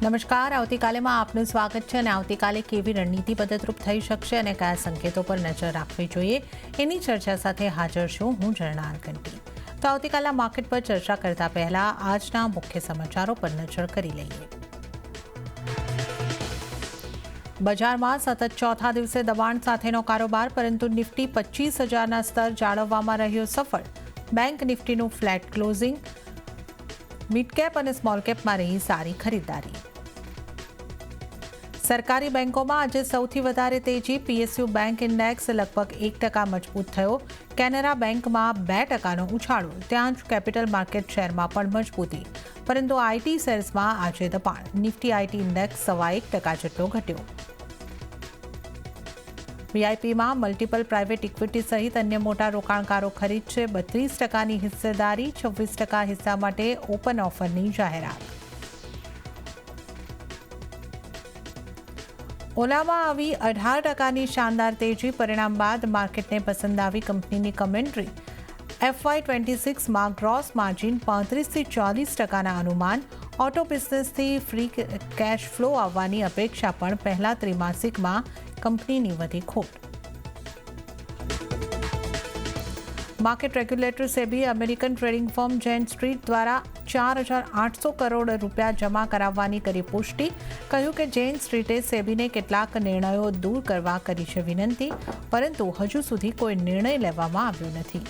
નમસ્કાર. આવતીકાલેમાં આપનું સ્વાગત છે અને આવતીકાલે કેવી રણનીતિ પદ્ધતિરૂપ થઈ શકશે અને કયા સંકેતો પર નજર રાખવી જોઈએ એની ચર્ચા સાથે હાજર છું હું ઝરણા આરકંટી. તો આવતીકાલના માર્કેટ પર ચર્ચા કરતા પહેલા આજના મુખ્ય સમાચારો પર નજર કરી લઈએ. બજારમાં સતત ચોથા દિવસે દબાણ સાથેનો કારોબાર, પરંતુ નિફ્ટી 25,000ના સ્તર જાળવવામાં રહ્યો સફળ. બેંક નિફ્ટીનું ફ્લેટ ક્લોઝિંગ. મિડ કેપ અને સ્મોલ કેપમાં રહી સારી ખરીદદારી. સરકારી બેંકોમાં આજે સૌથી વધારે તેજી. પીએસયુ બેંક ઇન્ડેક્સ લગભગ 1% મજબૂત થયો. કેનરા બેંકમાં 2%નો ઉછાળો. ત્યાં જ કેપિટલ માર્કેટ શેરમાં પણ મજબૂતી, પરંતુ આઈટી શેર્સમાં આજે દબાણ. નિફ્ટી આઈટી ઇન્ડેક્સ 1% જેટલો ઘટ્યો. વીઆઈપીમાં મલ્ટિપલ પ્રાઇવેટ ઇક્વિટી સહિત અન્ય મોટા રોકાણકારો ખરીદશે. 32%ની હિસ્સેદારી. 26% હિસ્સા માટે ઓપન ઓફરની જાહેરાત. ઓલામાં આવી 18%ની શાનદાર તેજી. પરિણામ બાદ માર્કેટને પસંદ આવી કંપનીની કમેન્ટ્રી. FY26માં ગ્રોસ માર્જિન 35થી 40%ના અનુમાન. ઓટો બિઝનેસથી ફ્રી કેશ ફ્લો આવવાની અપેક્ષા, પણ પહેલા ત્રિમાસિકમાં કંપનીની વધી ખોટ. Market regulator SEBI American trading firm Jane Street દ્વારા 4,800 કરોડ રૂપિયા જમા કરાવવાની કરી પુષ્ટિ. કહ્યું કે જેન સ્ટ્રીટે સેબીને કેટલાક નિર્ણયો દૂર કરવા કરી છે વિનંતી, પરંતુ હજુ સુધી કોઈ નિર્ણય લેવામાં આવ્યો નથી.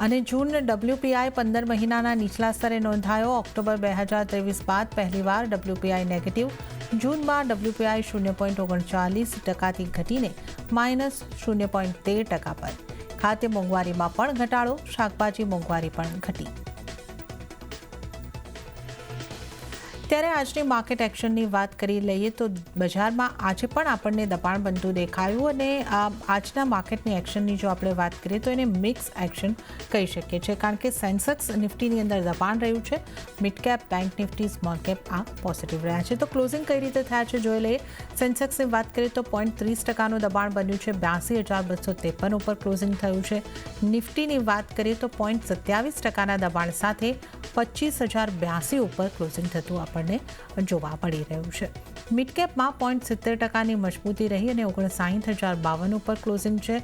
અને જૂન WPI 15 મહિનાના નીચલા સ્તરે નોંધાયો. ઓક્ટોબર 2023 બાદ પહેલીવાર WPI નેગેટિવ. જૂનમાં WPI 0.39%થી ઘટીને -0.13% પર. ખાદ્ય મોંઘવારીમાં પણ ઘટાડો. શાકભાજી મોંઘવારી પણ ઘટી. ત્યારે આજની માર્કેટ એક્શનની વાત કરી લઈએ તો બજારમાં આજે પણ આપણને દબાણ બનતું દેખાયું, અને આજના માર્કેટની એક્શનની જો આપણે વાત કરીએ તો એને મિક્સ એક્શન કહી શકીએ છીએ, કારણ કે સેન્સેક્સ નિફ્ટીની અંદર દબાણ રહ્યું છે. Mid cap, bank Nifty, small cap આ પોઝિટિવ રહ્યા છે. તો ક્લોઝિંગ કઈ રીતે થયા છે જોઈ લઈએ. સેન્સેક્સની વાત કરીએ તો 0.30%નું દબાણ બન્યું છે. 82,253 ઉપર ક્લોઝિંગ થયું છે. નિફ્ટીની વાત કરીએ તો 0.27%ના દબાણ સાથે 25,082 ઉપર ક્લોઝિંગ થતું આપણને જોવા મળી રહ્યું છે. મિડ કેપમાં 0.70%ની મજબૂતી રહી અને 59,052 ઉપર ક્લોઝિંગ છે.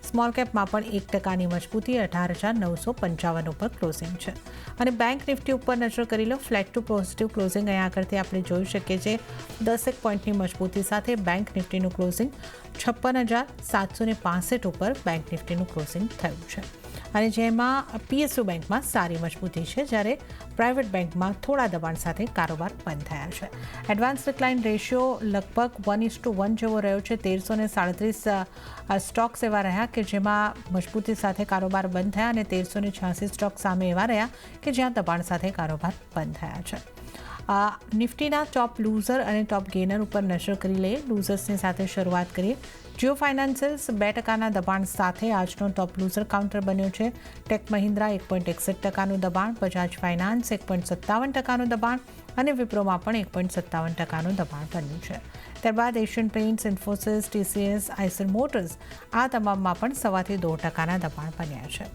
સ્મોલ કેપમાં પણ 1%ની મજબૂતી 18,955 ઉપર ક્લોઝિંગ છે. અને બેંક નિફ્ટી ઉપર નજર કરી લો. ફ્લેટ ટુ પોઝિટિવ ક્લોઝિંગ અહીંયા આગળથી આપણે જોઈ શકીએ છીએ. 10 પોઈન્ટની મજબૂતી સાથે બેંક નિફ્ટીનું ક્લોઝિંગ 56,765 ઉપર બેંક નિફ્ટીનું ક્લોઝિંગ થયું છે. અને જેમાં પીએસયુ બેંકમાં સારી મજબૂતી છે, જ્યારે પ્રાઇવેટ બેંકમાં થોડા દબાણ સાથે કારોબાર બંધ થયા છે. એડવાન્સ ડિક્લાઇન રેશિયો લગભગ 1:1 જેવો રહ્યો છે. 1,337 સ્ટોક્સ એવા રહ્યા કે જેમાં મજબૂતી સાથે કારોબાર બંધ થયા, અને 1,386 સ્ટોક સામે એવા રહ્યા કે જ્યાં દબાણ સાથે કારોબાર બંધ થયા છે. નિફ્ટીના ટોપ લૂઝર અને ટોપ ગેનર ઉપર નજર કરી લઈએ. લૂઝર્સની સાથે શરૂઆત કરીએ. જીઓ ફાઇનાન્સિયલ્સ 2%ના દબાણ સાથે આજનો ટોપ લૂઝર કાઉન્ટર બન્યો છે. ટેક મહિન્દ્રા 1.61%નું દબાણ. બજાજ ફાઇનાન્સ 1.57%નું દબાણ અને વિપ્રોમાં પણ 1.57%નું દબાણ બન્યું છે. ત્યારબાદ Asian paints, Infosys, TCS, Eicher motors આ તમામમાં પણ 2.25%ના દબાણ બન્યા છે.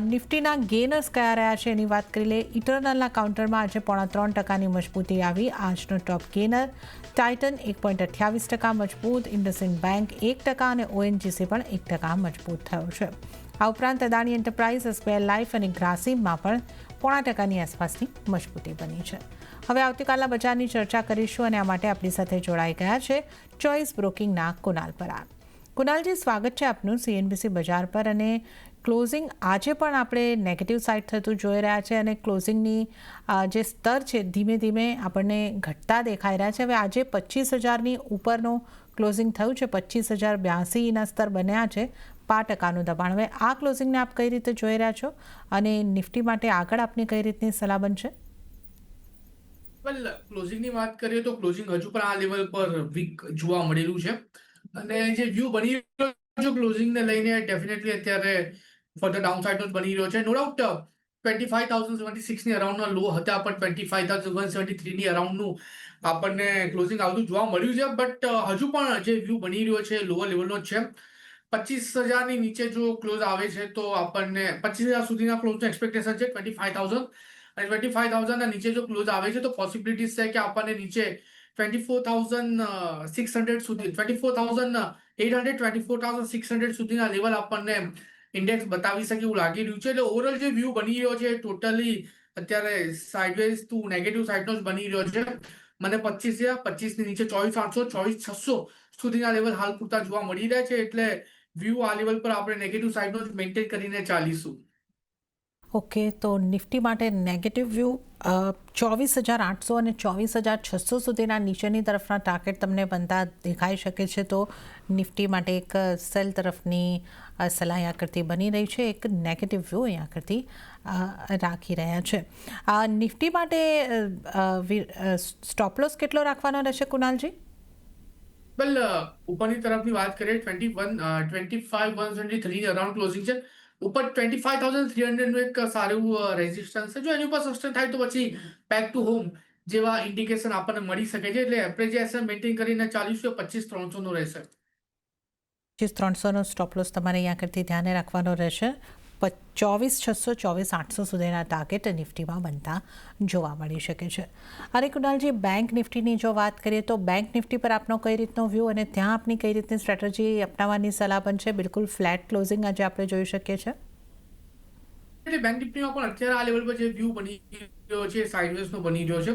નિફ્ટીના ગેનર્સ કયા રહ્યા છે એની વાત કરી લઈએ. ઇટરનલના કાઉન્ટરમાં આજે 0.3%ની મજબૂતી આવી. આજનો ટોપ ગેનર ટાઇટન 1.28% મજબૂત. ઇન્ડસઇન્ડ બેંક 1% અને ONGC પણ 1% મજબૂત થયો છે. આ ઉપરાંત અદાણી એન્ટરપ્રાઇઝ, SBI લાઇફ અને ગ્રાસિમમાં પણ 0.5%ની આસપાસની મજબૂતી બની છે. હવે આવતીકાલના બજારની ચર્ચા કરીશું, અને આ માટે આપણી સાથે જોડાઈ ગયા છે ચોઇસ બ્રોકિંગના કુનાલ પરાગ. કુનાલજી, સ્વાગત છે આપનું CNBC બજાર પર. અને ક્લોઝિંગ આજે પણ આપણે નેગેટિવ સાઇડ થતું જોઈ રહ્યા છે, અને ક્લોઝિંગની જે સ્તર છે ધીમે ધીમે આપણને ઘટતા દેખાઈ રહ્યા છે. હવે આજે 25,000ની ઉપરનું ક્લોઝિંગ થયું છે. 25,082ના સ્તર બન્યા છે. 5%નું દબાણ. હવે આ ક્લોઝિંગને આપ કઈ રીતે જોઈ રહ્યા છો, અને નિફ્ટી માટે આગળ આપની કઈ રીતની સલાહ બનશે? ક્લોઝિંગની વાત કરીએ તો ક્લોઝિંગ હજુ પણ આ લેવલ પર વીક જોવા મળેલું છે, અને જે વ્યૂ બની રહ્યો છે ક્લોઝિંગને લઈને ડેફિનેટલી અત્યારે ફર્ધર ડાઉનસાઇડનો જ બની રહ્યો છે. નો ડાઉટ 25,076ની અરાઉન્ડના લો હતા, પણ 25,173ની અરાઉન્ડનું આપણને ક્લોઝિંગ આવતું જોવા મળ્યું છે. બટ હજુ પણ જે વ્યૂ બની રહ્યો છે લોઅર લેવલનો જ છે. 25,000ની નીચે જો ક્લોઝ આવે છે તો આપણને 25,000 સુધીના ક્લોઝનું એક્સપેક્ટેશન છે. 25,000 અને 25,000 નીચે જો ક્લોઝ આવે છે તો પોસિબિલિટીઝ છે કે આપણને નીચે 24,600 સુધી 24,800 24,600 સુધીના લેવલ આપણને ઇન્ડેક્સ બતાવી શકે એવું લાગી રહ્યું છે. એટલે ઓવરઓલ જે વ્યૂ બની રહ્યો છે ટોટલી અત્યારે સાઇડવેઝ ટુ નેગેટિવ સાઇડનો જ બની રહ્યો છે. મને 25 ની નીચે 24,800 24,600 સુધીના લેવલ હાલ પૂરતા જોવા મળી રહ્યા છે. એટલે વ્યૂ આ લેવલ પર આપણે નેગેટિવ સાઇડનો જ મેન્ટેન કરીને ચાલીશું. ઓકે, તો નિફ્ટી માટે નેગેટિવ વ્યૂ 24,800 અને 24,600 સુધીના નીચેની તરફના ટાર્ગેટ તમને બનતા દેખાઈ શકે છે. તો નિફ્ટી માટે એક સેલ તરફની સલાહ અહીંયા કરતી બની રહી છે, એક નેગેટિવ વ્યૂ અહીંયા કરતી રાખી રહ્યા છે. નિફ્ટી માટે સ્ટોપલોસ કેટલો રાખવાનો રહેશે કુનાલજી? વેલ ઉપરની તરફની વાત કરીએ 25,173 અરાઉન્ડ ક્લોઝિંગ છે. ઉપર 25,300 નું એક સારું રેઝિસ્ટન્સ છે. જો એની ઉપર સસ્ટેન થાય તો પછી બેક ટુ હોમ જેવા ઇન્ડિકેશન આપણને મળી શકે છે. એટલે એવરેજ એસએમ મેન્ટેન કરીને 25,300 નો રહેશે. 25,300નો સ્ટોપલોસ તમારે અહીંયા કરતી ધ્યાને રાખવાનો રહેશે. 24,600 24,800 સુધીના ટાર્ગેટ નિફ્ટીમાં બનતા જોવા મળી શકે છે. અને કુનાલજી, બેંક નિફ્ટીની જો વાત કરીએ તો બેંક નિફ્ટી પર આપનો કઈ રીતનો વ્યૂ અને ત્યાં આપની કઈ રીતની સ્ટ્રેટેજી અપનાવવાની સલાહ બનશે? બિલકુલ ફ્લેટ ક્લોઝિંગ આજે આપણે જોઈ શકીએ છીએ. એટલે બેંક નિફ્ટીમાં પણ અત્યારે આ લેવલ પર જે વ્યૂ બની રહ્યો છે સાઇડવેઝનો બની રહ્યો છે.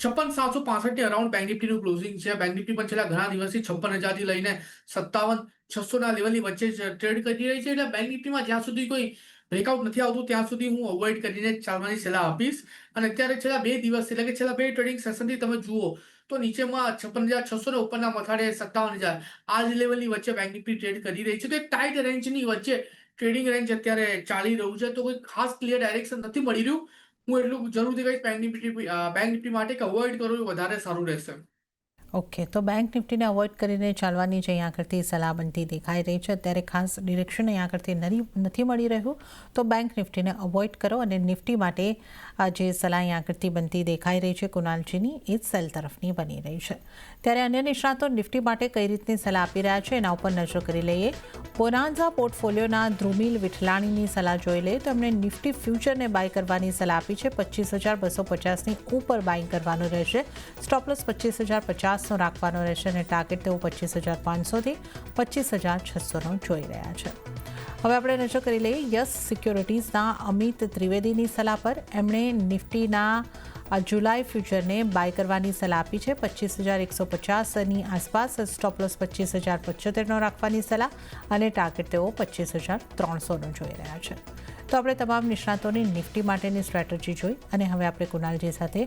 56,765 ની અરાઉન્ડ બેંક નિફ્ટીનું ક્લોઝિંગ છે. બેંક નિફ્ટી પણ છેલ્લા ઘણા દિવસથી 56,000 થી લઈને 57,600 લેવલની વચ્ચે ટ્રેડ કરી રહી છે. એટલે બેંક નિફ્ટીમાં જ્યાં સુધી કોઈ બ્રેકઆઉટ નથી આવતું ત્યાં સુધી હું અવોઇડ કરીને ચાલવાની સલાહ આપીશ. અને અત્યારે છેલ્લા 2 દિવસ એટલે કે છેલ્લા 2 ટ્રેડિંગ સેશનથી તમે જુઓ તો નીચેમાં 56,600 ને ઉપરના મથાળે 57,000 આ જ લેવલની વચ્ચે બેંક નિફ્ટી ટ્રેડ કરી રહી છે. તો એક ટાઈટ રેન્જની વચ્ચે ટ્રેડિંગ રેન્જ અત્યારે ચાલી રહ્યું છે. તો કોઈ ખાસ ક્લિયર ડાયરેક્શન નથી મળી રહ્યું. હું એટલું જરૂરથી કહીશ બેંક નિફ્ટી માટે કે અવોઇડ કરવું વધારે સારું રહેશે. ઓકે, તો બેંક નિફ્ટીને અવોઇડ કરીને ચાલવાની જે અહીંયા કરતી સલાહ બનતી દેખાઈ રહી છે. અત્યારે ખાસ ડિરેક્શન અહીંયા કરતી નથી મળી રહ્યું, તો બેંક નિફ્ટીને અવોઇડ કરો. અને નિફ્ટી માટે જે સલાહ અહીંયા કરતી બનતી દેખાઈ રહી છે કુનાલજીની, એ સેલ તરફની બની રહી છે. ત્યારે અન્ય નિષ્ણાતો નિફ્ટી માટે કઈ રીતની સલાહ આપી રહ્યા છે એના ઉપર નજર કરી લઈએ. બોનાન્ઝા પોર્ટફોલિયોના ધ્રુમિલ વિઠલાણીની સલાહ જોઈ લઈએ તો એમણે નિફ્ટી ફ્યુચરને બાય કરવાની સલાહ આપી છે. 25,250ની ઉપર બાઇંગ કરવાનું રહેશે. સ્ટોપલોસ 25,050 રાખવાનો રહેશે અને ટાર્ગેટ તેઓ 25,500થી 25,600નો જોઈ રહ્યા છે. હવે આપણે નજર કરી લઈએ યસ સિક્યોરિટીઝના અમિત ત્રિવેદીની સલાહ પર. એમણે નિફ્ટીના જુલાઈ ફ્યુચરને બાય કરવાની સલાહ આપી છે. 25,150ની આસપાસ સ્ટોપલોસ 25,075નો રાખવાની સલાહ અને ટાર્ગેટ તેઓ 25,300નો જોઈ રહ્યા છે. તો આપણે તમામ નિષ્ણાતોની નિફ્ટી માટેની સ્ટ્રેટેજી જોઈ અને હવે આપણે કુનાલજી સાથે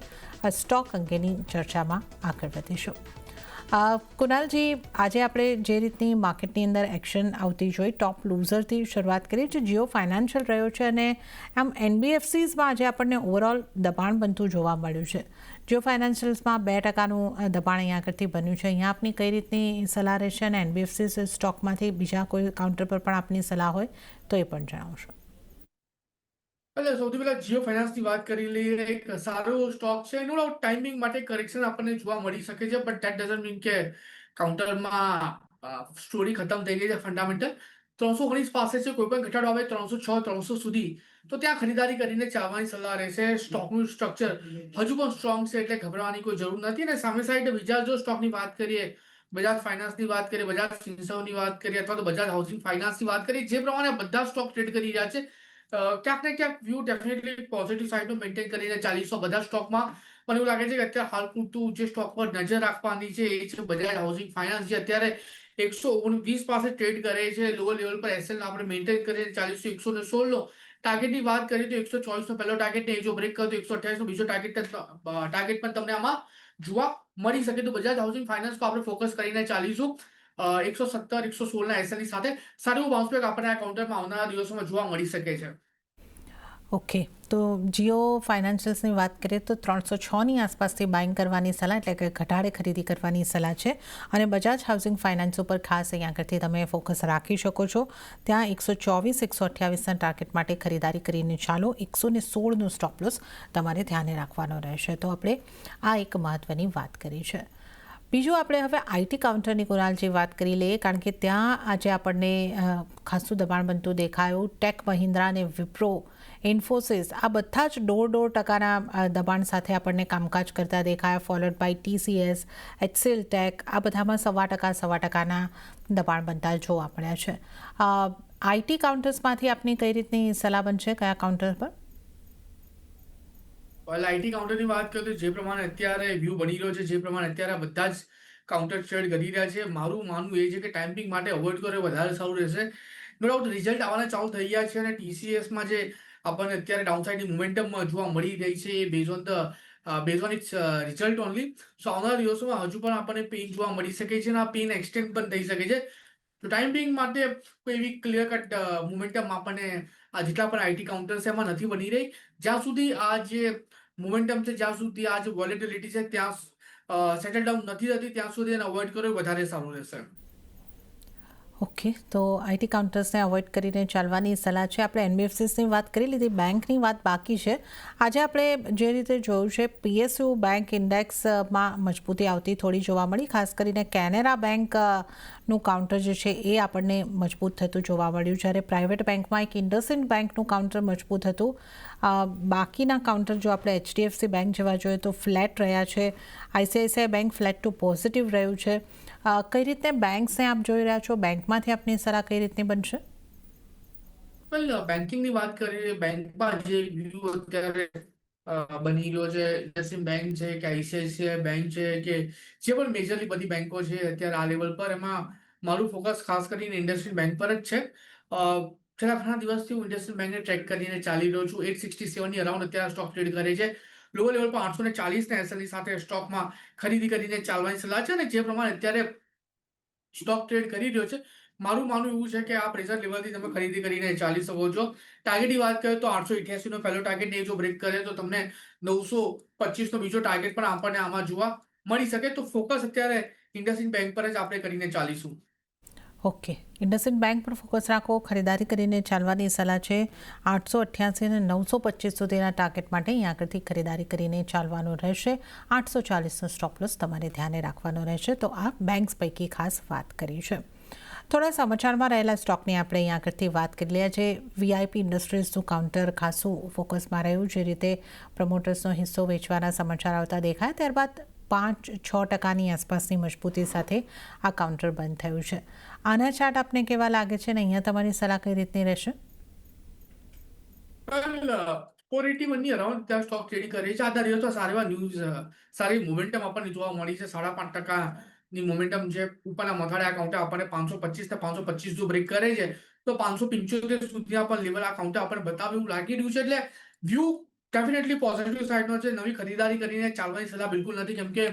સ્ટોક અંગેની ચર્ચામાં આગળ વધીશું. કુનાલજી, આજે આપણે જે રીતની માર્કેટની અંદર એક્શન આવતી જોઈ, ટોપ લૂઝરથી શરૂઆત કરી છે. જીઓ ફાઇનાન્શિયલ રહ્યો છે અને આમ એનબીએફસીઝમાં આજે આપણને ઓવરઓલ દબાણ બનતું જોવા મળ્યું છે. જીઓ ફાઇનાન્શિયલ્સમાં 2% દબાણ અહીંયા આગળથી બન્યું છે. અહીંયા આપની કઈ રીતની સલાહ રહેશે અને એનબીએફસી સ્ટોકમાંથી બીજા કોઈ કાઉન્ટર પર પણ આપની સલાહ હોય તો એ પણ જણાવશો. એટલે સૌથી પહેલા જીઓ ફાઇનાન્સની વાત કરી લઈએ. એક સારો સ્ટોક છે. નો ડાઉટ ટાઈમિંગ માટે કરેક્શન આપણને જોવા મળી શકે છે, બટ ધેટ ડઝન્ટ મીન કે કાઉન્ટરમાં સ્ટોરી ખતમ થઈ ગઈ છે. ફંડામેન્ટલ 319 પાસે છે. કોઈ પણ ઘટાડો આવે 306 300 સુધી તો ત્યાં ખરીદારી કરીને ચાલવાની સલાહ રહેશે. સ્ટોકનું સ્ટ્રક્ચર હજુ પણ સ્ટ્રોંગ છે એટલે ગભરાવાની કોઈ જરૂર નથી. અને સામે સાઈડ બીજા જો સ્ટોકની વાત કરીએ, બજાજ ફાઇનાન્સની વાત કરીએ, બજાજ ફિન્સર્વની વાત કરીએ અથવા તો બજાજ હાઉસિંગ ફાઇનાન્સની વાત કરીએ, જે પ્રમાણે બધા સ્ટોક ટ્રેડ કરી રહ્યા છે ક્યાંક ને ક્યાંક વ્યૂ ડેફિનેટલી પોઝિટિવ સાઇડનું મેન્ટેન કરીને ચાલીસો બધા સ્ટોકમાં. મને એવું લાગે છે કે અત્યારે હાલ પૂરતું જે સ્ટોક પર નજર રાખવાની છે એ છે બજાજ હાઉસિંગ ફાઇનાન્સ, જે અત્યારે 119 પાસે ટ્રેડ કરે છે. લોઅર લેવલ પર એસએલ આપણે મેન્ટેન કરીને ચાલીસો 116નો ટાર્ગેટની વાત કરીએ તો 124નો પહેલો ટાર્ગેટ ને જો બ્રેક કર્યો તો 128નો બીજો ટાર્ગેટ પણ તમને આમાં જોવા મળી શકે. તો બજાજ હાઉસિંગ ફાઇનાન્સ પર આપણે ફોકસ કરીને ચાલીશું. 117 116ના એસએલની સાથે સારું બાઉન્સબેક આપણને આ કાઉન્ટરમાં આવનારા દિવસોમાં જોવા મળી શકે છે. ઓકે, તો જીઓ ફાઇનાન્શિયલ્સની વાત કરીએ તો 306ની આસપાસથી બાઇંગ કરવાની સલાહ, એટલે કે ઘટાડે ખરીદી કરવાની સલાહ છે. અને બજાજ હાઉસિંગ ફાઇનાન્સ ઉપર ખાસ અહીંયા આગળથી તમે ફોકસ રાખી શકો છો. ત્યાં 124 128ના ટાર્ગેટ માટે ખરીદારી કરીને ચાલો. 116નો સ્ટોપલોસ તમારે ધ્યાને રાખવાનો રહેશે. તો આપણે આ એક મહત્ત્વની વાત કરી છે. બીજું આપણે હવે આઈટી કાઉન્ટરની કુનાલજી વાત કરી લઈએ, કારણ કે ત્યાં આજે આપણને ખાસું દબાણ બનતું દેખાયું. ટેક મહિન્દ્રા અને વિપ્રો ઇન્ફોસિસ આ બધા જ 1.5% દબાણ સાથે આપણને કામકાજ કરતા દેખાયા, followed by TCS, HCL tech આ બધામાં 1.25% દબાણ બનતા જોવા મળ્યા છે. આઈટી કાઉન્ટર્સમાંથી આપની કઈ રીતની સલાહ બનશે, કયા કાઉન્ટર પર? આઈટી કાઉન્ટરની વાત કરીએ તો જે પ્રમાણે અત્યારે વ્યૂ બની રહ્યો છે, જે પ્રમાણે અત્યારે બધા જ કાઉન્ટર ટ્રેડ કરી રહ્યા છે, મારું માનવું એ છે કે ટાઈમિંગ માટે અવોઇડ કરે વધારે સારું રહેશે. નો ડાઉટ રિઝલ્ટ આવવાના ચાલુ થઈ ગયા છે અને TCSમાં જે આપણને અત્યારે ડાઉનસાઇડની મોમેન્ટમ જોવા મળી રહી છે a base on its result only. So આવનારા દિવસોમાં હજુ પણ આપણને પેઇન જોવા મળી શકે છે અને આ પેઇન એક્સટેન્ડ પણ થઈ શકે છે. તો ટાઈમ બિંગ માટે કોઈ એવી ક્લિયર કટ મોમેન્ટમ આપણને આ જેટલા પણ આઈટી કાઉન્ટર્સ એમાં નથી બની રહી. જ્યાં સુધી આ જે મોમેન્ટમ છે, જ્યાં સુધી આ જે વોલેટિલિટી છે ત્યાં સેટલ ડાઉન નથી થતી ત્યાં સુધી એને અવોઇડ કરવું વધારે સારું રહેશે. ઓકે, તો આઈટી કાઉન્ટર્સને અવોઇડ કરીને ચાલવાની સલાહ છે. આપણે NBFCsની વાત કરી લીધી, બેંકની વાત બાકી છે. આજે આપણે જે રીતે જોયું છે PSU બેંક ઇન્ડેક્સમાં મજબૂતી આવતી થોડી જોવા મળી, ખાસ કરીને કેનેરા બેંકનું કાઉન્ટર જે છે એ આપણને મજબૂત થતું જોવા મળ્યું, જ્યારે પ્રાઇવેટ બેંકમાં એક ઇન્ડસઇન્ડ બેંકનું કાઉન્ટર મજબૂત હતું. બાકીના કાઉન્ટર જો આપણે HDFC બેંક જેવા જોઈએ તો ફ્લેટ રહ્યા છે, ICICI bank flat to positive રહ્યું છે. કઈ રીતે બેંક્સને આપ જોઈ રહ્યા છો, બેંકમાંથી આપની સલાહ કઈ રીતની બનશે? વેલ બેન્કિંગની વાત કરીએ, બેંકમાં જે વ્યૂ અત્યારે બની રહ્યો છે, IndusInd બેંક છે કે ICICI બેંક છે કે જે પણ મેજરલી બધી બેંકો છે અત્યારે આ લેવલ પર, એમાં મારું ફોકસ ખાસ કરીને IndusInd બેંક પર જ છે. છેલ્લા ઘણા દિવસથી હું IndusInd બેંકને ટ્રેક કરીને ચાલી રહ્યો છું. 867 અરાઉન્ડ અત્યારે સ્ટોક ટ્રેડ કરે છે. લોઅર લેવલ પર 840 SL ની સાથે સ્ટોકમાં ખરીદી કરીને ચાલવાની સલાહ છે અને જે પ્રમાણે અત્યારે સ્ટોક ટ્રેડ કરી રહ્યો છે, મારું માનવું એવું છે કે આ પ્રેશર લેવલથી તમે ખરીદી કરીને ચાલી શકો છો. ટાર્ગેટની વાત કરીએ તો 888 નો પહેલો ટાર્ગેટ એ જો બ્રેક કરે તો તમને 925 નો બીજો ટાર્ગેટ પણ આપણને આમાં જોવા મળી શકે. તો ફોકસ અત્યારે IndusInd બેંક પર જ આપણે કરીને ચાલીશું. ઓકે, IndusInd બેંક પર ફોકસ રાખો, ખરીદારી કરીને ચાલવાની સલાહ છે. 888 અને 925 સુધીના ટાર્ગેટ માટે અહીં આગળથી ખરીદારી કરીને ચાલવાનું રહેશે. 840નો સ્ટોપ લોસ તમારે ધ્યાને રાખવાનો રહેશે. તો આ બેંક્સ પૈકી ખાસ વાત કરી છે. થોડા સમાચારમાં રહેલા સ્ટોકની આપણે અહીં આગળથી વાત કરી લઈએ. જે VIP ઇન્ડસ્ટ્રીઝનું કાઉન્ટર ખાસું ફોકસમાં રહ્યું, જે રીતે પ્રમોટર્સનો હિસ્સો વેચવાના સમાચાર આવતા દેખાય, ત્યારબાદ 5-6% આસપાસની મજબૂતી સાથે આ કાઉન્ટર બંધ થયું છે. આના ચાર્ટ આપને કેવા લાગે છે અને અહીંયા તમારી સલાહ કઈ રીતની રહેશે? વેલ 481 ની અરાઉન્ડ ત્યાં સ્ટોક ટ્રેડિંગ કરે છે. આજના દિવસમાં સારા એવા ન્યૂઝ, સારી મોમેન્ટમ આપણને જોવા મળી છે. 5.5% મોમેન્ટમ છે ઉપરના મથાળે. આ કાઉન્ટર આપણને 525 ને 525 જો બ્રેક કરે છે તો 575 સુધીના પણ લેવલ આ કાઉન્ટર આપણને બતાવે એવું લાગી રહ્યું છે. એટલે વ્યૂ ડેફિનેટલી પોઝિટિવ સાઈડનો છે. નવી ખરીદારી કરીને ચાલવાની સલાહ બિલકુલ નથી, કેમ કે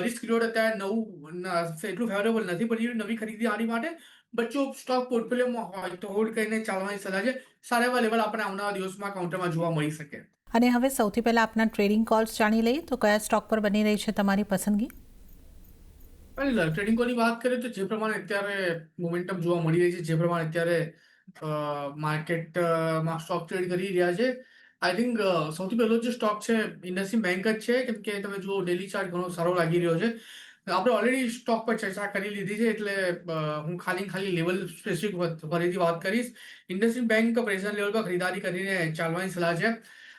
રિસ્ક રિવોર્ડ અત્યારે નવું એટલું ફેવરેબલ નથી બની રહ્યું નવી ખરીદી આની માટે. બટ જો સ્ટોક પોર્ટફોલિયોમાં હોય તો હોલ્ડ કરીને ચાલવાની સલાહ છે. સારા એવા લેવલ આપણે આવનારા દિવસમાં કાઉન્ટરમાં જોવા મળી શકે. અને હવે સૌથી પહેલાં આપના ટ્રેડિંગ કોલ્સ જાણી લઈએ, તો કયા સ્ટોક પર બની રહી છે તમારી પસંદગી? વેલ ટ્રેડિંગ કોલની વાત કરીએ તો જે પ્રમાણે અત્યારે મોમેન્ટમ જોવા મળી રહી છે, જે પ્રમાણે અત્યારે માર્કેટમાં સ્ટોક ટ્રેડ કરી રહ્યા છે, આઈ થિંક સૌથી પહેલો જે સ્ટોક છે IndusInd બેંક જ છે, કેમ કે તમે જુઓ ડેલી ચાર્ટ ઘણો સારો લાગી રહ્યો છે. આપણે ઓલરેડી સ્ટોક પર ચર્ચા કરી લીધી છે, એટલે હું ખાલી લેવલ સ્પેસિફિક ફરીથી વાત કરીશ. IndusInd બેંક પ્રેઝન્ટ લેવલ પર ખરીદારી કરીને ચાલવાની સલાહ છે.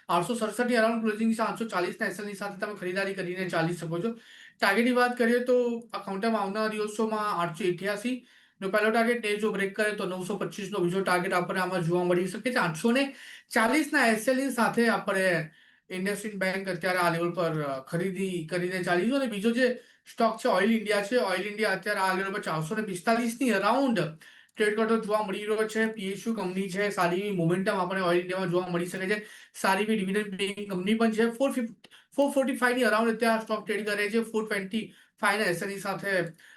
867 ની અરાઉન્ડ ક્લોઝિંગ છે. 840 SL ની સાથે તમે ખરીદારી કરીને ચાલી શકો છો. ટાર્ગેટની વાત કરીએ તો આ કાઉન્ટરમાં આવનારા દિવસોમાં 888 નો પહેલો ટાર્ગેટ એ જો બ્રેક કરે તો 925 નો બીજો ટાર્ગેટ આપણને આમાં જોવા મળી શકે છે. 840 ના SL ની સાથે આપણે IndusInd બેંક અત્યારે આ લેવલ પર ખરીદી કરીને ચાલીશું. અને બીજો જે સ્ટોક છે ઓઇલ ઇન્ડિયા છે. ઓઇલ ઇન્ડિયા અત્યારે આ લેવલ પર 445 ની અરાઉન્ડ ટ્રેડ કરતો જોવા મળી રહ્યો છે. PSU કંપની છે, સારી એવી મોમેન્ટમ આપણે ઓઇલ ઇન્ડિયામાં જોવા મળી શકે છે. સારી એવી ડિવિડન્ડ પેઇંગ કંપની પણ છે. 445 ની અરાઉન્ડ અત્યારે સ્ટોક ટ્રેડ કરે છે. 425 ના SL ની સાથે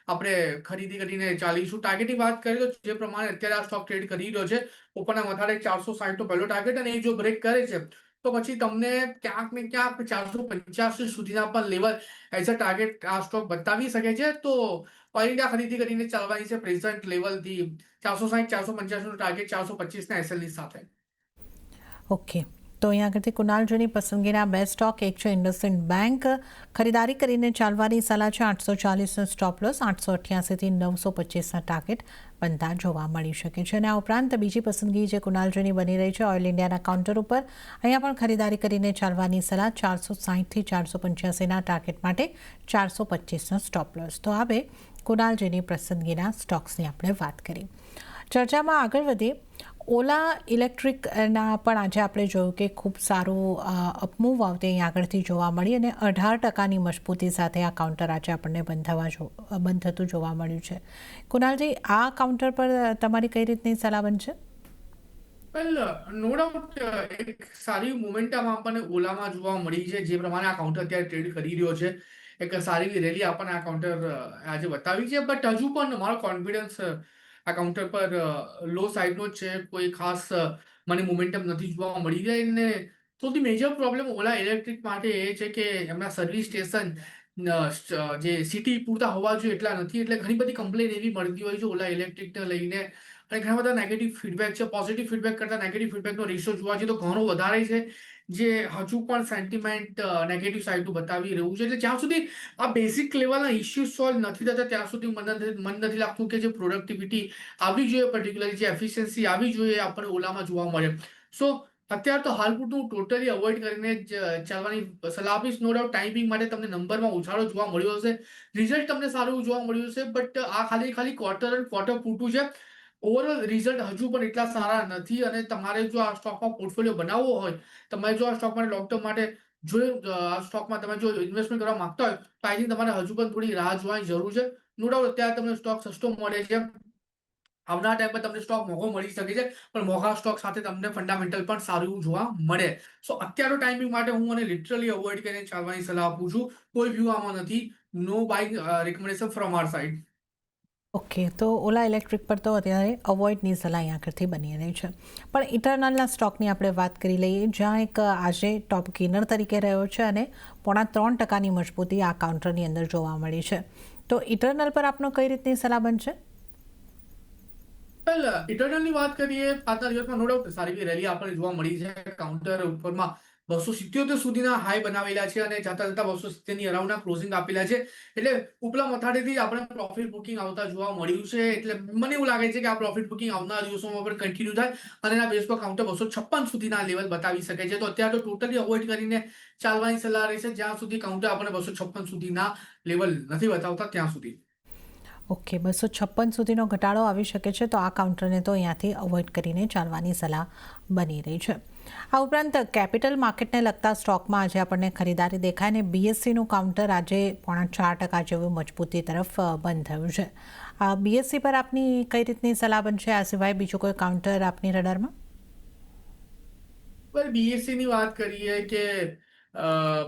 આપણે ખરીદી કરીને ચાલીશું. ટાર્ગેટની વાત કરીએ તો જે પ્રમાણે અત્યારે આ સ્ટોક ટ્રેડ કરી રહ્યો છે, ઉપરના મથાળે 460 નો પહેલો ટાર્ગેટ અને એ જો બ્રેક કરે છે તો પછી તમને ક્યાંક ને ક્યાંક 485 સુધીના પણ લેવલ એઝ અ ટાર્ગેટ આ સ્ટોક બતાવી શકે છે. તો ઓઇલ ઇન્ડિયા ખરીદી કરીને ચાલવાની છે પ્રેઝન્ટ લેવલથી 460-485 નો ટાર્ગેટ 425 ના SL ની સાથે. ઓકે, તો અહીંયા આગળથી કુનાલજીની પસંદગીના બે સ્ટોક, એક છે ઇન્ડસઇન્ડ બેંક, ખરીદારી કરીને ચાલવાની સલાહ છે. 840નો સ્ટોપ લોસ, 888થી 925ના ટાર્ગેટ બનતા જોવા મળી શકે છે. અને આ ઉપરાંત બીજી પસંદગી જે કુનાલજીની બની રહી છે ઓઇલ ઇન્ડિયાના કાઉન્ટર ઉપર, અહીંયા પણ ખરીદારી કરીને ચાલવાની સલાહ, 460થી 485ના ટાર્ગેટ માટે 425નો સ્ટોપ લોસ. તો હવે કુનાલજીની પસંદગીના સ્ટોક્સની આપણે વાત કરી. ચર્ચામાં આગળ વધીએ. ઓલા ઇલેક્ટ્રિકના પણ આજે આપણે જોયું કે ખૂબ સારું અપમૂવ આવતી અહીં આગળથી જોવા મળી અને 18% મજબૂતી સાથે આ કાઉન્ટર આજે આપણને બંધ થતું જોવા મળ્યું છે. કુનાલજી, આ કાઉન્ટર પર તમારી કઈ રીતની સલાહ બનશે? વેલ, નો ડાઉટ એક સારી મોમેન્ટમ આપણને ઓલામાં જોવા મળી છે. જે પ્રમાણે આ કાઉન્ટર અત્યારે ટ્રેડ કરી રહ્યો છે, એક સારી એવી રેલી આપણને આ કાઉન્ટર આજે બતાવી છે. બટ હજુ પણ મારો કોન્ફિડન્સ આ કાઉન્ટર પર લો સાઈડનો જ છે. કોઈ ખાસ મને મોમેન્ટમ નથી જોવા મળી રહી. ને સૌથી મેજર પ્રોબ્લેમ ઓલા ઇલેક્ટ્રિક માટે એ છે કે એમના સર્વિસ સ્ટેશન જે સિટી પૂરતા હોવા જોઈએ એટલા નથી. એટલે ઘણી બધી કમ્પ્લેન એવી મળતી હોય છે ઓલા ઇલેક્ટ્રિકને લઈને, અને ઘણા બધા નેગેટિવ ફીડબેક છે. પોઝિટિવ ફીડબેક કરતાં નેગેટિવ ફીડબેકનો રેશિયો જોવા જઈએ તો ઘણો વધારે છે, જે હજુ પણ સેન્ટિમેન્ટ નેગેટિવ સાઈડનું બતાવી રહ્યું છે. એટલે જ્યાં સુધી આ બેઝિક લેવલના ઇસ્યુઝ સોલ્વ નથી થતા ત્યાં સુધી મન નથી લાગતું કે જે પ્રોડક્ટિવિટી આવવી જોઈએ, પર્ટિક્યુલરલી જે એફિશિયન્સી આવવી જોઈએ, આપણને ઓલામાં જોવા મળે. સો અત્યારે તો હાલ પૂરતું ટોટલી અવોઇડ કરીને જ ચાલવાની સલાહ આપીશ. નો ડાઉટ ટાઈમિંગ માટે તમને નંબરમાં ઉછાળો જોવા મળ્યો હશે, રિઝલ્ટ તમને સારું જોવા મળ્યું હશે, બટ આ ખાલી ક્વાર્ટર પૂરતું છે. ઓવરઓલ રિઝલ્ટ હજુ પણ એટલા સારા નથી. અને તમારે જો આ સ્ટોકમાં પોર્ટફોલિયો બનાવવો હોય, તમે જો આ સ્ટોક માટે લોંગ ટર્મ માટે આ સ્ટોકમાં તમે જો ઇન્વેસ્ટમેન્ટ કરવા માંગતા હોય, તો આઈ થિંક તમારે હજુ પણ થોડી રાહ જોવાની જરૂર છે. નો ડાઉટ અત્યારે તમને સ્ટોક સસ્તો મળે છે, આવનારા ટાઈમ પર તમને સ્ટોક મોંઘો મળી શકે છે, પણ મોંઘા સ્ટોક સાથે તમને ફંડામેન્ટલ પણ સારું જોવા મળે. સો અત્યારનો ટાઈમિંગ માટે હું મને લિટરલી અવોઇડ કરીને ચાલવાની સલાહ આપું છું. કોઈ વ્યૂ આમાં નથી. No buying recommendation from our side. Okay, તો ઓલા ઇલેક્ટ્રિક પર તો અત્યારે અવોઇડની સલાહ અહીં આગળથી બની રહી છે. પણ ઇટરનલના સ્ટોકની આપણે વાત કરી લઈએ, જ્યાં એક આજે ટોપ ગેનર તરીકે રહ્યો છે અને 3.5% મજબૂતી આ કાઉન્ટરની અંદર જોવા મળી છે. તો ઇટરનલ પર આપનો કઈ રીતની સલાહ બનશે? વેલ, ઇટરનલની વાત કરીએ, આજના દિવસમાં નો ડાઉટ સારી એવી રેલી આપણને જોવા મળી છે. કાઉન્ટર ઉપરમાં 277 સુધીના હાઈ બનાવેલા છે અને જતા 270ની અરાઉન્ડના ક્લોઝિંગ આપેલા છે. એટલે ઉપલા મથાળેથી આપણે પ્રોફિટ બુકિંગ આવતા જોવા મળ્યું છે. એટલે મને એવું લાગે છે કે આ પ્રોફિટ બુકિંગ આવનારા દિવસોમાં પણ કન્ટિન્યુ થાય અને એના બેઝ પર કાઉન્ટર 256 સુધીના લેવલ બતાવી શકે છે. તો અત્યારે તો ટોટલી અવોઇડ કરીને ચાલવાની સલાહ રહેશે જ્યાં સુધી કાઉન્ટર આપણને 256 સુધીના લેવલ નથી બતાવતા ત્યાં સુધી. ઓકે, 256 સુધીનો ઘટાડો આવી શકે છે, તો આ કાઉન્ટરને તો અહીંયાથી અવોઇડ કરીને ચાલવાની સલાહ બની રહી છે. આ ઉપરાંત કેપિટલ માર્કેટને લગતા સ્ટોકમાં આજે આપણને ખરીદારી દેખાય અને બીએસસીનું કાઉન્ટર આજે 4% જેવું મજબૂતી તરફ બંધ થયું છે. બીએસસી પર આપની કઈ રીતની સલાહ બનશે? આ સિવાય બીજું કોઈ કાઉન્ટર આપની રડારમાં? વેલ, બીએસસીની વાત કરીએ કે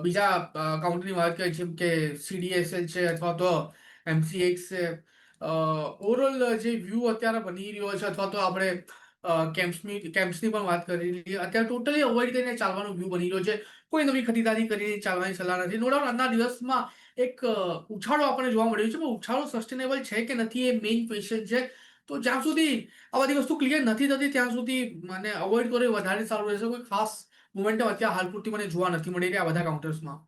બીજા કાઉન્ટરની વાત કરીએ જેમ કે સીડીએસએલ છે અથવા તો એમસીએક્સ છે. ઓવરઓલ જે વ્યૂ અત્યારે બની રહ્યો છે અથવા તો આપણે કેમ્પ્સની પણ વાત કરી લઈએ, અત્યારે ટોટલી અવોઇડ કરીને ચાલવાનો વ્યૂ બની રહ્યો છે. કોઈ નવી ખરીદારી કરીને ચાલવાની સલાહ નથી. નો ડાઉટ આજના દિવસમાં એક ઉછાળો આપણને જોવા મળ્યો છે, પણ ઉછાળો સસ્ટેનેબલ છે કે નથી એ મેઇન ક્વેશ્ચન છે. તો જ્યાં સુધી આ બધી વસ્તુ ક્લિયર નથી થતી ત્યાં સુધી મને અવોઇડ કરો એ વધારે સારું રહેશે. કોઈ ખાસ મોમેન્ટમ અત્યારે હાલ પૂરતી મને જોવા નથી મળી રહ્યા આ બધા કાઉન્ટર્સમાં.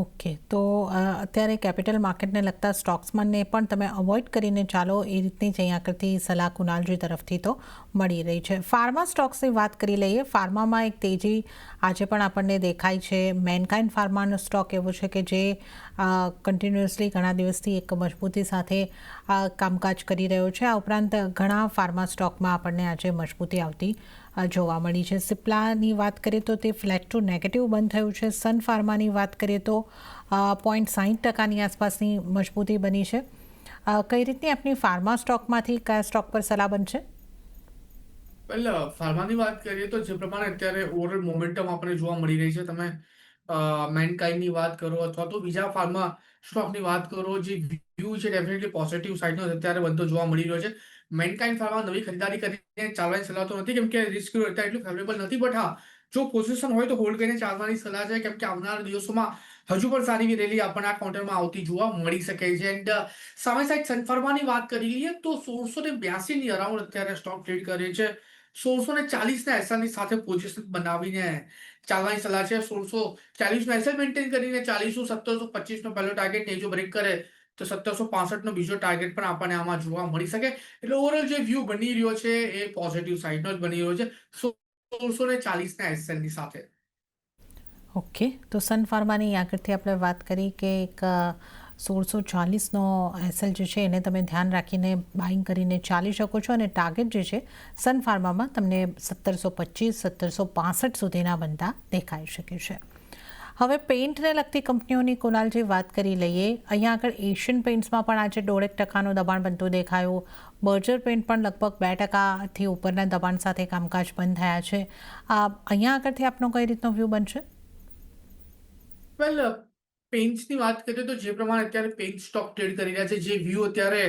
ઓકે, તો અત્યારે કેપિટલ માર્કેટને લગતા સ્ટોક્સમાંને પણ તમે અવોઇડ કરીને ચાલો એ રીતની જ અહીંયા આગળથી સલાહ કુનાલજી તરફથી તો મળી રહી છે. ફાર્મા સ્ટોક્સની વાત કરી લઈએ. ફાર્મામાં એક તેજી આજે પણ આપણને દેખાય છે. મેનકાઇન્ડ ફાર્માનો સ્ટોક એવો છે કે જે કન્ટિન્યુઅસલી ઘણા દિવસથી એક મજબૂતી સાથે કામકાજ કરી રહ્યો છે. આ ઉપરાંત ઘણા ફાર્મા સ્ટોકમાં આપણને આજે મજબૂતી આવતી જોવા મળી છે. સિપ્લાની વાત કરીએ તો તે ફ્લેટ ટુ નેગેટિવ બંધ થયું છે. સન ફાર્માની વાત કરીએ તો 0.60% આસપાસની મજબૂતી બની છે. કઈ રીતની આપની ફાર્મા સ્ટોકમાંથી કયા સ્ટોક પર સલાહ બનશે? વેલ, ફાર્માની વાત કરીએ તો જે પ્રમાણે અત્યારે ઓવરઓલ મોમેન્ટમ આપણને જોવા મળી રહી છે, તમે મેનકાઇન્ડની વાત કરો અથવા તો બીજા ફાર્મા સ્ટોકની વાત કરો, જે વ્યૂ છે ડેફિનેટલી પોઝિટિવ સાઇડનો અત્યારે બધો જોવા મળી રહ્યો છે. મેનકાઇન્ડ ફાર્મા નવી ખરીદારી કરીને ચાલવાની સલાહ તો નથી, કેમ કે રિસ્ક અત્યારે એટલું ફેવરેબલ નથી. બટ હા, જો પોઝિશન હોય તો હોલ્ડ કરીને ચાલવાની સલાહ છે, કેમ કે આવનારા દિવસોમાં હજુ પણ સારી એવી રેલી આપણને આ કાઉન્ટરમાં આવતી જોવા મળી શકે છે. એન્ડ સામે સાઈડ સન ફાર્માની વાત કરી લઈએ તો 1682ની અરાઉન્ડ અત્યારે સ્ટોક ટ્રેડ કરે છે. 1640ના એસએલની સાથે પોઝિશન બનાવીને ચાલવાની સલાહ છે. 1640નો એસએલ મેન્ટેન કરીને 40 1725નો પહેલો ટાર્ગેટ ને જો બ્રેક કરે તો 1765નો બીજો ટાર્ગેટ પણ આપણને આમાં જોવા મળી શકે. એટલે ઓવરઓલ જે વ્યૂ બની રહ્યો છે એ પોઝિટિવ સાઇડનો જ બની રહ્યો છે 1640ના એસએલની સાથે. ઓકે, તો સન ફાર્માની આગળથી આપણે વાત કરી કે એક 1640નો એસએલ જે છે એને તમે ધ્યાન રાખીને બાઇંગ કરીને ચાલી શકો છો અને ટાર્ગેટ જે છે સન ફાર્મામાં તમને 1725 1765 સુધીના બનતા દેખાઈ શકે છે. હવે પેઇન્ટને લગતી કંપનીઓની કુનાલજી વાત કરી લઈએ. અહીંયા આગળ એશિયન પેઇન્ટ્સમાં પણ આજે 1.5% દબાણ બનતું દેખાયું. બર્જર પેઇન્ટ પણ લગભગ 2%થી ઉપરના દબાણ સાથે કામકાજ બંધ થયા છે. અહીંયા આગળથી આપનો કઈ રીતનો વ્યૂ બનશે? વેલ, પેઇન્ટ્સની વાત કરીએ તો જે પ્રમાણે અત્યારે પેઇન્ટ સ્ટોક ટ્રેડ કરી રહ્યા છે, જે વ્યૂ અત્યારે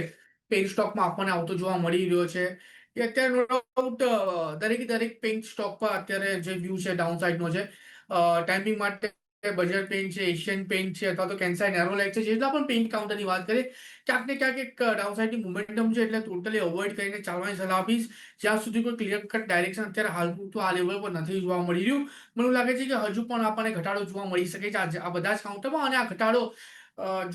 પેઇન્ટ સ્ટોકમાં આપણને આવતો જોવા મળી રહ્યો છે એ અત્યારે નો ડાઉટ દરેક પેઇન્ટ સ્ટોક પર અત્યારે જે વ્યૂ છે ડાઉન સાઇડનો છે. ટાઈમિંગ માટે બજાર પેઇન્ટ છે, એશિયન પેઇન્ટ છે અથવા તો કેન્સાઈ નેરોલેક છે, જેટલા પણ પેઇન્ટ કાઉન્ટરની વાત કરીએ ક્યાંક ને ક્યાંક એક ડાઉન સાઇડની મોમેન્ટમ છે એટલે ટોટલી અવોઇડ કરીને ચાલવાની સલાહ આપીશ. જ્યાં સુધી કોઈ ક્લિયર કટ ડાયરેક્શન અત્યારે હાલ પૂરતું આ લેવલ પર નથી જોવા મળી રહ્યું. મને લાગે છે કે હજુ પણ આપણને ઘટાડો જોવા મળી શકે છે આ બધા જ કાઉન્ટરમાં. અને આ ઘટાડો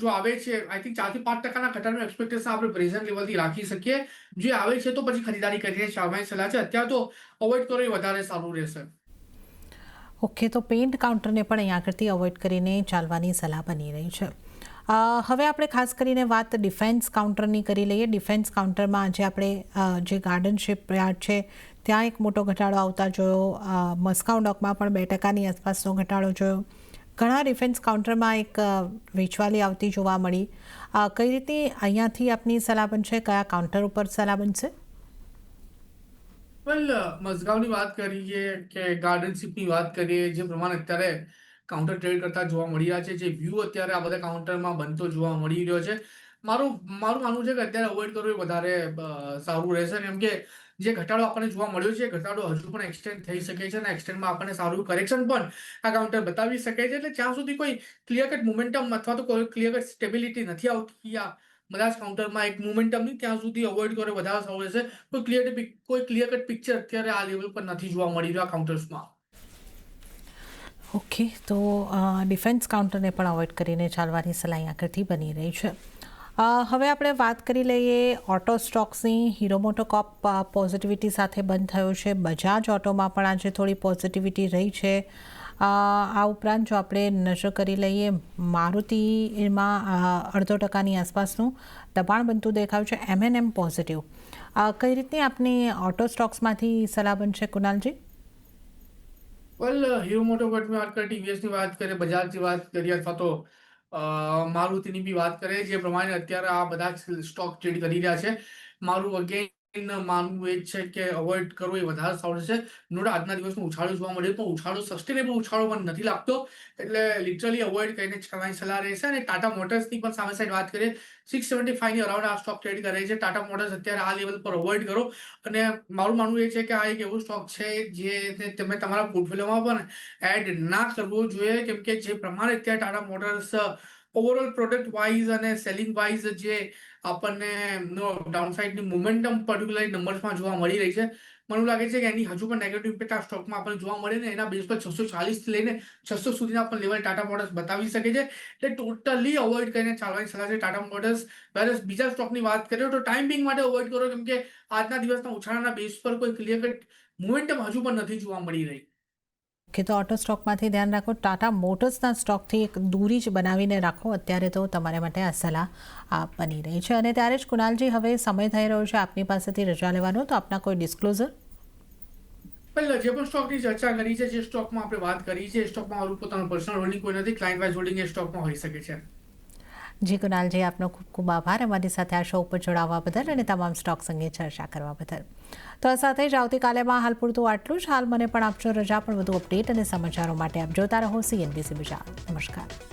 જો આવે છે આઈ થિંક 4 થી 5% ઘટાડાનું એક્સપેક્ટેશન આપણે પ્રેઝન્ટ લેવલથી રાખી શકીએ. જે આવે છે તો પછી ખરીદારી કરીને ચાલવાની સલાહ છે. અત્યારે તો અવોઇડ કરો એ વધારે સારું રહેશે. ઓકે, તો પેઇન્ટ કાઉન્ટરને પણ અહીં આગળથી અવોઇડ કરીને ચાલવાની સલાહ બની રહી છે. હવે આપણે ખાસ કરીને વાત ડિફેન્સ કાઉન્ટરની કરી લઈએ. ડિફેન્સ કાઉન્ટરમાં આજે આપણે જે ગાર્ડન શિપયાર્ડ છે ત્યાં એક મોટો ઘટાડો આવતા જોયો. મસ્કાઉ ડોકમાં પણ 2%ની આસપાસનો ઘટાડો જોયો. ઘણા ડિફેન્સ કાઉન્ટરમાં એક વેચવાલી આવતી જોવા મળી. કઈ રીતે અહીંયાથી આપની સલાહ બનશે? કયા કાઉન્ટર ઉપર સલાહ બનશે? વેલ, મઝગાવની વાત કરીએ કે ગાર્ડનશિપની વાત કરીએ, જે પ્રમાણે અત્યારે કાઉન્ટર ટ્રેડ કરતા જોવા મળી રહ્યા છે, જે વ્યૂ અત્યારે આ બધા કાઉન્ટરમાં બનતો જોવા મળી રહ્યો છે, મારું માનવું છે કે અત્યારે અવોઇડ કરવું એ વધારે સારું રહેશે. કેમ કે જે ઘટાડો આપણને જોવા મળ્યો છે ઘટાડો હજુ પણ એક્સટેન્ડ થઈ શકે છે અને એક્સટેન્ડમાં આપણને સારું કરેક્શન પણ આ કાઉન્ટર બતાવી શકે છે. એટલે જ્યાં સુધી કોઈ ક્લિયર કટ મોમેન્ટમ અથવા તો કોઈ ક્લિયર કટ સ્ટેબિલિટી નથી આવતી બધા જ કાઉન્ટરમાં એક મોમેન્ટમની, ત્યાં સુધી અવોઇડ કરો વધારે સારું રહેશે. કોઈ ક્લિયર કટ પિક્ચર અત્યારે આ લેવલ પર નથી જોવા મળી રહ્યા કાઉન્ટર્સમાં. ઓકે, તો ડિફેન્સ કાઉન્ટરને પણ અવોઇડ કરીને ચાલવાની સલાહ આગળથી બની રહી છે. હવે આપણે વાત કરી લઈએ ઓટો સ્ટોક્સની. હીરો મોટોકોર્પ પોઝિટિવિટી સાથે બંધ થયો છે. બજાજ ઓટોમાં પણ આજે થોડી પોઝિટિવિટી રહી છે. આ ઉપરાંત જો આપણે નજર કરી લઈએ મારુતિમાં 0.5% આસપાસનું દબાણ બનતું દેખાયું છે. M&M positive. કઈ રીતની આપની ઓટો સ્ટોક્સમાંથી સલાહ બનશે કુનાલજી? વેલ, હીરો મોટોકોર્પની વાત કરીએ, ટીવીએસની વાત કરીએ, બજાજની વાત કરીએ અથવા તો મારુતિની બી વાત કરીએ, જે પ્રમાણે અત્યારે આ બધા જ સ્ટોક ટ્રેડ કરી રહ્યા છે, મારું અગેન માનવું એ જ છે કે અવોઇડ કરવું એ વધારે સારું છે. નો ડાઉટ આજના દિવસનો ઉછાળો જોવા મળ્યો પણ ઉછાળો સસ્ટેનેબલ ઉછાળો પણ નથી લાગતો. એટલે લિટરલી અવોઇડ કરીને ચાલવાની સલાહ રહેશે. અને ટાટા મોટર્સની પણ સામે સાઈડ વાત કરીએ 675ની અરાઉન્ડ આ સ્ટોક ટ્રેડ કરે છે. ટાટા મોટર્સ અત્યારે આ લેવલ પર અવોઇડ કરો. અને મારું માનવું એ છે કે આ એક એવો સ્ટોક છે જે તમે તમારા પોર્ટફોલિયોમાં પણ એડ ના કરવો જોઈએ. કેમ કે જે પ્રમાણે અત્યારે Tata motors overall product wise અને સેલિંગ વાઇઝ જે આપણને ડાઉનસાઇડની મોમેન્ટમ પર્ટિક્યુલર નંબર્સમાં જોવા મળી રહી છે, મને લાગે છે કે એની હજુ પણ નેગેટિવ ઇમ્પેક્ટ આ સ્ટોકમાં આપણને જોવા મળે ને એના બેઝ પર 640 લઈને 600 સુધીના પણ લેવલ ટાટા મોટર્સ બતાવી શકે છે. એટલે ટોટલી અવોઇડ કરીને ચાલવાની સલાહ છે ટાટા મોટર્સ. વેરસ બીજા સ્ટોકની વાત કરીએ તો ટાઈમ બિંગ માટે અવોઇડ કરો. કેમ કે આજના દિવસના ઉછાળાના બેઝ પર કોઈ ક્લિયર કટ મોમેન્ટમ હજુ પણ નથી જોવા મળી રહી. કે તો ઓટો સ્ટોકમાંથી ધ્યાન રાખો. ટાટા મોટર્સના સ્ટોકથી એક દૂરી જ બનાવીને રાખો. અત્યારે તો તમારા માટે આ સલાહ બની રહી છે. અને ત્યારે જ કુનાલજી, હવે સમય થઈ રહ્યો છે આપની પાસેથી રજા લેવાનો, તો આપના કોઈ ડિસ્ક્લોઝર? પહેલા જે પણ સ્ટોકની ચર્ચા કરી છે, જે સ્ટોકમાં આપણે વાત કરી છે, એ સ્ટોકમાં મારું પોતાનું પર્સનલ હોલ્ડિંગ કોઈ નથી. ક્લાયન્ટ વાઇઝ હોલ્ડિંગ એ સ્ટોકમાં હોઈ શકે છે. જી કુનાલજી, આપનો ખૂબ ખૂબ આભાર અમારી સાથે આ શો ઉપર જોડાવા બદલ અને તમામ સ્ટોક્સ અંગે ચર્ચા કરવા બદલ. તો આ સાથે જ આવતીકાલેમાં હાલ પૂરતું આટલું જ. હાલ મને પણ આપજો રજા, પણ વધુ અપડેટ અને સમાચારો માટે આપ જોતા રહો CNBC ગુજરાત. નમસ્કાર.